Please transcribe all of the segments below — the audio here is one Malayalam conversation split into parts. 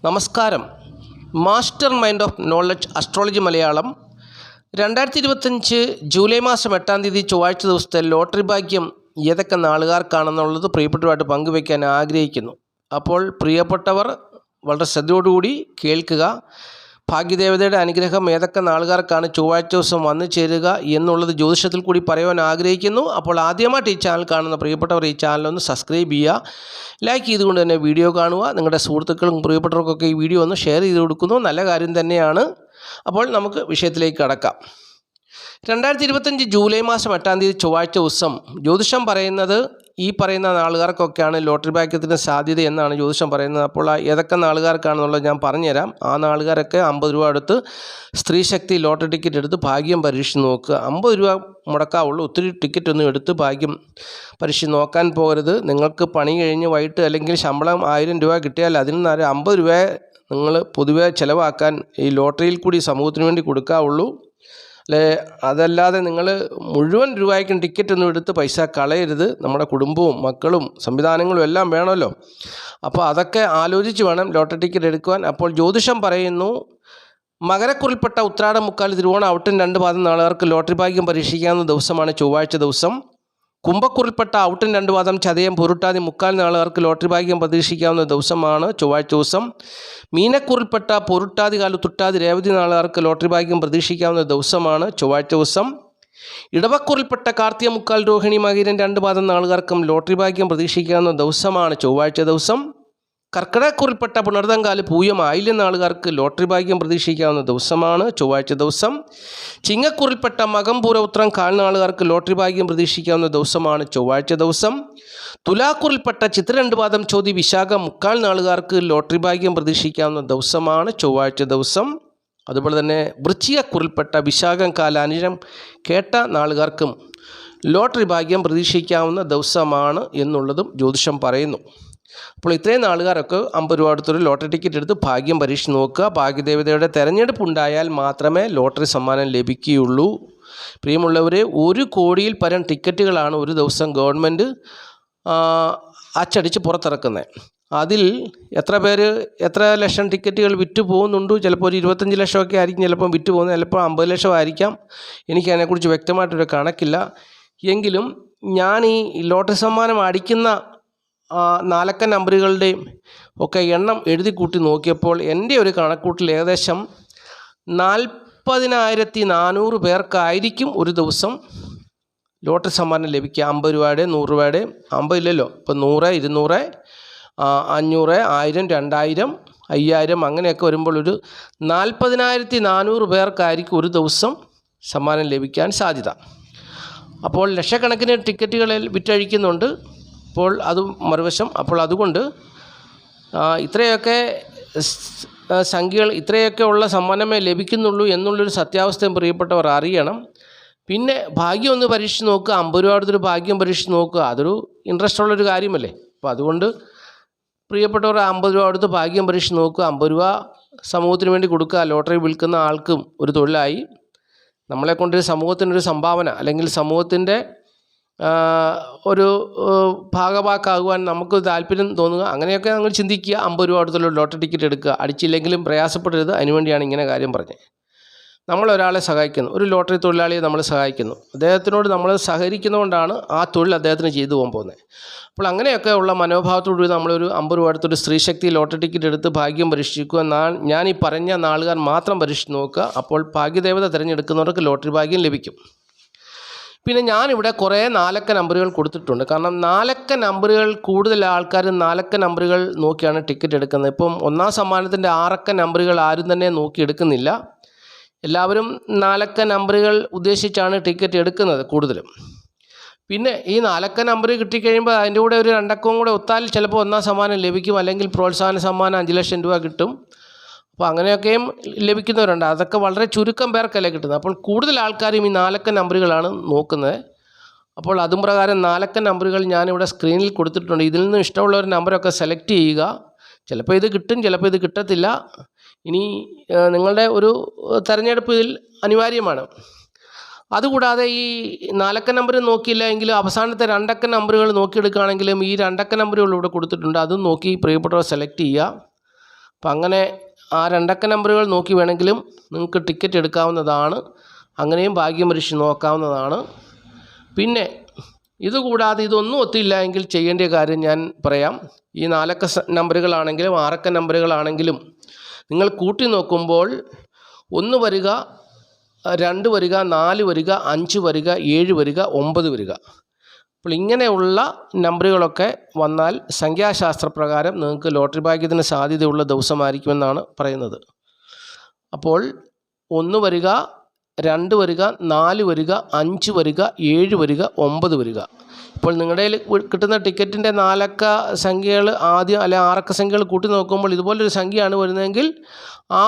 നമസ്കാരം. Master mind of knowledge astrology Malayalam 2025 July മാസം 8-ാം തീയതി ചൊവ്വാഴ്ച ദിവസത്തെ ലോട്ടറി ഭാഗ്യം ഏതൊക്കെ നാളുകാർക്കാണെന്നുള്ളത് പ്രിയപ്പെട്ടവരായിട്ട് പങ്കുവയ്ക്കാൻ ആഗ്രഹിക്കുന്നു. അപ്പോൾ പ്രിയപ്പെട്ടവർ വളരെ ശ്രദ്ധയോടുകൂടി കേൾക്കുക. ഭാഗ്യദേവതയുടെ അനുഗ്രഹം ഏതൊക്കെ നാളുകാർക്കാണ് ചൊവ്വാഴ്ച ദിവസം വന്നു ചേരുക എന്നുള്ളത് ജ്യോതിഷത്തിൽ കൂടി പറയുവാൻ ആഗ്രഹിക്കുന്നു. അപ്പോൾ ആദ്യമായിട്ട് ഈ ചാനൽ കാണുന്ന പ്രിയപ്പെട്ടവർ ഈ ചാനലൊന്ന് സബ്സ്ക്രൈബ് ചെയ്യുക, ലൈക്ക് ചെയ്തുകൊണ്ട് തന്നെ വീഡിയോ കാണുക. നിങ്ങളുടെ സുഹൃത്തുക്കളും പ്രിയപ്പെട്ടവർക്കൊക്കെ ഈ വീഡിയോ ഒന്ന് ഷെയർ ചെയ്ത് കൊടുക്കുന്നു. നല്ല കാര്യം തന്നെയാണ്. അപ്പോൾ നമുക്ക് വിഷയത്തിലേക്ക് കടക്കാം. 2025 ജൂലൈ മാസം 8-ാം തീയതി ചൊവ്വാഴ്ച ദിവസം ജ്യോതിഷം പറയുന്നത് ഈ പറയുന്ന നാളുകാർക്കൊക്കെയാണ് ലോട്ടറി ഭാഗ്യത്തിന് സാധ്യത എന്നാണ് ജ്യോതിഷം പറയുന്നത്. അപ്പോൾ ഏതൊക്കെ നാളുകാർക്കാണെന്നുള്ളത് ഞാൻ പറഞ്ഞുതരാം. ആ നാളുകാരൊക്കെ 50 രൂപ എടുത്ത് സ്ത്രീശക്തി ലോട്ടറി ടിക്കറ്റ് എടുത്ത് ഭാഗ്യം പരീക്ഷിച്ച് നോക്കുക. 50 രൂപ മുടക്കാവുള്ളൂ. ഒത്തിരി ടിക്കറ്റൊന്നും എടുത്ത് ഭാഗ്യം പരീക്ഷിച്ച് നോക്കാൻ പോകരുത്. നിങ്ങൾക്ക് പണി കഴിഞ്ഞ് വൈകിട്ട് അല്ലെങ്കിൽ ശമ്പളം 1000 രൂപ കിട്ടിയാൽ അതിൽ നിന്ന് 50 രൂപ നിങ്ങൾ പൊതുവെ ചിലവാക്കാൻ ഈ ലോട്ടറിയിൽ കൂടി സമൂഹത്തിന് വേണ്ടി കൊടുക്കാവുള്ളൂ. അതല്ലാതെ നിങ്ങൾ മുഴുവൻ രൂപയ്ക്കും ടിക്കറ്റൊന്നും എടുത്ത് പൈസ കളയരുത്. നമ്മുടെ കുടുംബവും മക്കളും സംവിധാനങ്ങളും എല്ലാം വേണമല്ലോ. അപ്പോൾ അതൊക്കെ ആലോചിച്ച് വേണം ലോട്ടറി ടിക്കറ്റ് എടുക്കുവാൻ. അപ്പോൾ ജ്യോതിഷം പറയുന്നു, മകരക്കുറിൽപ്പെട്ട ഉത്രാടം മുക്കാൽ തിരുവോണം ഔട്ടൻ 2 പാദം നാളുകാർക്ക് ലോട്ടറി ഭാഗ്യം പരീക്ഷിക്കാവുന്ന ദിവസമാണ് ചൊവ്വാഴ്ച ദിവസം. കുംഭക്കുറിൽപ്പെട്ട ഔട്ടൻ 2 പാദം ചതയം പൊരുട്ടാതി മുക്കാൽ നാളുകാർക്ക് ലോട്ടറി ഭാഗ്യം പ്രതീക്ഷിക്കാവുന്ന ദിവസമാണ് ചൊവ്വാഴ്ച ദിവസം. മീനക്കുറിൽപ്പെട്ട പൊരുട്ടാതി കാലു തുട്ടാതി രേവതി നാളുകാർക്ക് ലോട്ടറി ഭാഗ്യം പ്രതീക്ഷിക്കാവുന്ന ദിവസമാണ് ചൊവ്വാഴ്ച ദിവസം. ഇടവക്കുറിൽപ്പെട്ട കാർത്തിക മുക്കാൽ രോഹിണി മകീരൻ 2 പാദം നാളുകാർക്കും ലോട്ടറി ഭാഗ്യം പ്രതീക്ഷിക്കാവുന്ന ദിവസമാണ് ചൊവ്വാഴ്ച ദിവസം. കർക്കിടകക്കുറിൽപ്പെട്ട പുണർതങ്കാല് പൂയം ആയില്യം നാളുകാർക്ക് ലോട്ടറി ഭാഗ്യം പ്രതീക്ഷിക്കാവുന്ന ദിവസമാണ് ചൊവ്വാഴ്ച ദിവസം. ചിങ്ങക്കുറിൽപ്പെട്ട മകം പൂര ഉത്രം കാൽ നാളുകാർക്ക് ലോട്ടറി ഭാഗ്യം പ്രതീക്ഷിക്കാവുന്ന ദിവസമാണ് ചൊവ്വാഴ്ച ദിവസം. തുലാക്കുറിൽപ്പെട്ട ചിത്ര 2 പാദം ചോതി വിശാഖം മുക്കാൽ നാളുകാർക്ക് ലോട്ടറി ഭാഗ്യം പ്രതീക്ഷിക്കാവുന്ന ദിവസമാണ് ചൊവ്വാഴ്ച ദിവസം. അതുപോലെ തന്നെ വൃശ്ചികക്കുറിൽപ്പെട്ട വിശാഖം കാല അനിഴം കേട്ട നാളുകാർക്കും ലോട്ടറി ഭാഗ്യം പ്രതീക്ഷിക്കാവുന്ന ദിവസമാണ് എന്നുള്ളതും ജ്യോതിഷം പറയുന്നു. അപ്പോൾ ഇത്രയും നാളുകാരൊക്കെ 50 രൂപ അടുത്തൊരു ലോട്ടറി ടിക്കറ്റ് എടുത്ത് ഭാഗ്യം പരീക്ഷിച്ച് നോക്കുക. ഭാഗ്യദേവതയുടെ തെരഞ്ഞെടുപ്പ് ഉണ്ടായാൽ മാത്രമേ ലോട്ടറി സമ്മാനം ലഭിക്കുകയുള്ളൂ. പ്രിയമുള്ളവരെ, 1 കോടിയിൽ പരം ടിക്കറ്റുകളാണ് ഒരു ദിവസം ഗവൺമെൻറ് അച്ചടിച്ച് പുറത്തിറക്കുന്നത്. അതിൽ എത്ര ലക്ഷം ടിക്കറ്റുകൾ വിറ്റ് പോകുന്നുണ്ട്? ചിലപ്പോൾ ഒരു 25 ലക്ഷമൊക്കെ ആയിരിക്കും ചിലപ്പം വിറ്റ് പോകുന്നത്, ചിലപ്പോൾ 50 ലക്ഷം ആയിരിക്കാം. എനിക്ക് അതിനെക്കുറിച്ച് വ്യക്തമായിട്ടൊരു കണക്കില്ല. എങ്കിലും ഞാൻ ഈ ലോട്ടറി സമ്മാനം അടിക്കുന്ന 4 അക്ക നമ്പറുകളുടെയും ഒക്കെ എണ്ണം എഴുതി കൂട്ടി നോക്കിയപ്പോൾ എൻ്റെ ഒരു കണക്കൂട്ടിൽ ഏകദേശം 40,400 പേർക്കായിരിക്കും ഒരു ദിവസം ലോട്ടറി സമ്മാനം ലഭിക്കുക. 50 രൂപയുടെ 100 രൂപയുടെ 50 ഇല്ലല്ലോ, ഇപ്പോൾ 100, 200, 500, 1000, 2000, 5000 അങ്ങനെയൊക്കെ വരുമ്പോൾ ഒരു 40,400 പേർക്കായിരിക്കും ഒരു ദിവസം സമ്മാനം ലഭിക്കാൻ സാധ്യത. അപ്പോൾ ലക്ഷക്കണക്കിന് ടിക്കറ്റുകളിൽ വിറ്റഴിക്കുന്നുണ്ട്. അപ്പോൾ അതും മറുവശം. അപ്പോൾ അതുകൊണ്ട് ഇത്രയൊക്കെ സംഖ്യകൾ ഇത്രയൊക്കെ ഉള്ള സമ്മാനമേ ലഭിക്കുന്നുള്ളൂ എന്നുള്ളൊരു സത്യാവസ്ഥയും പ്രിയപ്പെട്ടവർ അറിയണം. പിന്നെ ഭാഗ്യം ഒന്ന് പരീക്ഷിച്ച് നോക്കുക. 50 രൂപ അടുത്തൊരു ഭാഗ്യം പരീക്ഷിച്ച് നോക്കുക. അതൊരു ഇൻട്രസ്റ്റ് ഉള്ളൊരു കാര്യമല്ലേ. അപ്പോൾ അതുകൊണ്ട് പ്രിയപ്പെട്ടവർ 50 രൂപ അടുത്ത് ഭാഗ്യം പരീക്ഷിച്ച് നോക്കുക. 50 രൂപ സമൂഹത്തിന് വേണ്ടി കൊടുക്കുക. ലോട്ടറി വിൽക്കുന്ന ആൾക്കും ഒരു തൊഴിലായി. നമ്മളെക്കൊണ്ടൊരു സമൂഹത്തിനൊരു സംഭാവന അല്ലെങ്കിൽ സമൂഹത്തിൻ്റെ ഒരു ഭാഗവാക്കാകുവാൻ നമുക്ക് താല്പര്യം തോന്നുക. അങ്ങനെയൊക്കെ നമ്മൾ ചിന്തിക്കുക. 50 രൂപ അടുത്തുള്ള ലോട്ടറി ടിക്കറ്റ് എടുക്കുക. അടിച്ചില്ലെങ്കിലും പ്രയാസപ്പെടരുത്. അതിനുവേണ്ടിയാണ് ഇങ്ങനെ കാര്യം പറഞ്ഞത്. നമ്മളൊരാളെ സഹായിക്കുന്നു, ഒരു ലോട്ടറി തൊഴിലാളിയെ നമ്മൾ സഹായിക്കുന്നു. അദ്ദേഹത്തിനോട് നമ്മൾ സഹകരിക്കുന്നതുകൊണ്ടാണ് ആ തൊഴിൽ അദ്ദേഹത്തിന് ചെയ്തു പോകാൻ പോകുന്നത്. അപ്പോൾ അങ്ങനെയൊക്കെ ഉള്ള മനോഭാവത്തോടുകൂടി നമ്മളൊരു 50 രൂപ അടുത്തൊരു സ്ത്രീശക്തി ലോട്ടറി ടിക്കറ്റ് എടുത്ത് ഭാഗ്യം പരീക്ഷിക്കുക. ഞാൻ ഈ പറഞ്ഞ നാളുകാർ മാത്രം പരീക്ഷിച്ച് നോക്കുക. അപ്പോൾ ഭാഗ്യദേവത തിരഞ്ഞെടുക്കുന്നവർക്ക് ലോട്ടറി ഭാഗ്യം ലഭിക്കും. പിന്നെ ഞാനിവിടെ കുറേ 4 അക്ക നമ്പറുകൾ കൊടുത്തിട്ടുണ്ട്. കാരണം 4 അക്ക നമ്പറുകൾ കൂടുതൽ ആൾക്കാർ 4 അക്ക നമ്പറുകൾ നോക്കിയാണ് ടിക്കറ്റ് എടുക്കുന്നത്. ഇപ്പം 1-ാം സമ്മാനത്തിൻ്റെ 6 അക്ക നമ്പറുകൾ ആരും തന്നെ നോക്കി എടുക്കുന്നില്ല. എല്ലാവരും 4 അക്ക നമ്പറുകൾ ഉദ്ദേശിച്ചാണ് ടിക്കറ്റ് എടുക്കുന്നത് കൂടുതലും. പിന്നെ ഈ 4 അക്ക നമ്പർ കിട്ടിക്കഴിയുമ്പോൾ അതിൻ്റെ കൂടെ ഒരു 2 അക്കവും കൂടെ ഒത്താൽ ചിലപ്പോൾ 1-ാം സമ്മാനം ലഭിക്കും. അല്ലെങ്കിൽ പ്രോത്സാഹന സമ്മാനം 5 ലക്ഷം രൂപ കിട്ടും. അപ്പോൾ അങ്ങനെയൊക്കെയും ലഭിക്കുന്നവരുണ്ട്. അതൊക്കെ വളരെ ചുരുക്കം പേർക്കല്ലേ കിട്ടുന്നത്. അപ്പോൾ കൂടുതൽ ആൾക്കാരും ഈ 4 അക്ക നമ്പറുകളാണ് നോക്കുന്നത്. അപ്പോൾ അതും പ്രകാരം 4 അക്ക നമ്പറുകൾ ഞാനിവിടെ സ്ക്രീനിൽ കൊടുത്തിട്ടുണ്ട്. ഇതിൽ നിന്ന് ഇഷ്ടമുള്ള ഒരു നമ്പറൊക്കെ സെലക്ട് ചെയ്യുക. ചിലപ്പോൾ ഇത് കിട്ടും, ചിലപ്പോൾ ഇത് കിട്ടത്തില്ല. ഇനി നിങ്ങളുടെ ഒരു തെരഞ്ഞെടുപ്പ് ഇതിൽ അനിവാര്യമാണ്. അതുകൂടാതെ ഈ 4 അക്ക നമ്പർ നോക്കിയില്ല എങ്കിൽ അവസാനത്തെ 2 അക്ക നമ്പറുകൾ നോക്കിയെടുക്കുകയാണെങ്കിലും ഈ 2 അക്ക നമ്പറുകൾ ഇവിടെ കൊടുത്തിട്ടുണ്ട്. അതും നോക്കി പ്രിയപ്പെട്ടവർ സെലക്ട് ചെയ്യുക. അപ്പം അങ്ങനെ ആ 2 അക്ക നമ്പറുകൾ നോക്കി വേണമെങ്കിലും നിങ്ങൾക്ക് ടിക്കറ്റ് എടുക്കാവുന്നതാണ്. അങ്ങനെയും ഭാഗ്യം പരീക്ഷിച്ച് നോക്കാവുന്നതാണ്. പിന്നെ ഇതുകൂടാതെ ഇതൊന്നും ഒത്തില്ല എങ്കിൽ ചെയ്യേണ്ട കാര്യം ഞാൻ പറയാം. ഈ 4 അക്ക നമ്പറുകളാണെങ്കിലും 6 അക്ക നമ്പറുകളാണെങ്കിലും നിങ്ങൾ കൂട്ടി നോക്കുമ്പോൾ 1 വരിക, 2 വരിക, 4 വരിക, 5 വരിക, 7 വരിക, 9 വരിക. അപ്പോൾ ഇങ്ങനെയുള്ള നമ്പറുകളൊക്കെ വന്നാൽ സംഖ്യാശാസ്ത്രപ്രകാരം നിങ്ങൾക്ക് ലോട്ടറി ഭാഗ്യത്തിന് സാധ്യതയുള്ള ദിവസമായിരിക്കുമെന്നാണ് പറയുന്നത്. അപ്പോൾ 1 വരിക, 2 വരിക, 4 വരിക, 5 വരിക, 7 വരിക, 9 വരിക. ഇപ്പോൾ നിങ്ങളുടെ കയ്യിൽ കിട്ടുന്ന ടിക്കറ്റിൻ്റെ 4 അക്ക സംഖ്യകൾ ആദ്യം അല്ലെ 6 അക്ക സംഖ്യകൾ കൂട്ടി നോക്കുമ്പോൾ ഇതുപോലൊരു സംഖ്യയാണ് വരുന്നതെങ്കിൽ ആ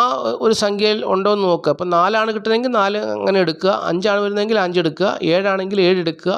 ഒരു സംഖ്യയിൽ ഉണ്ടോ എന്ന് നോക്കുക. അപ്പോൾ 4 ആണ് കിട്ടുന്നതെങ്കിൽ 4 അങ്ങനെ എടുക്കുക, 5 ആണ് വരുന്നതെങ്കിൽ 5 എടുക്കുക, 7 ആണെങ്കിൽ 7 എടുക്കുക.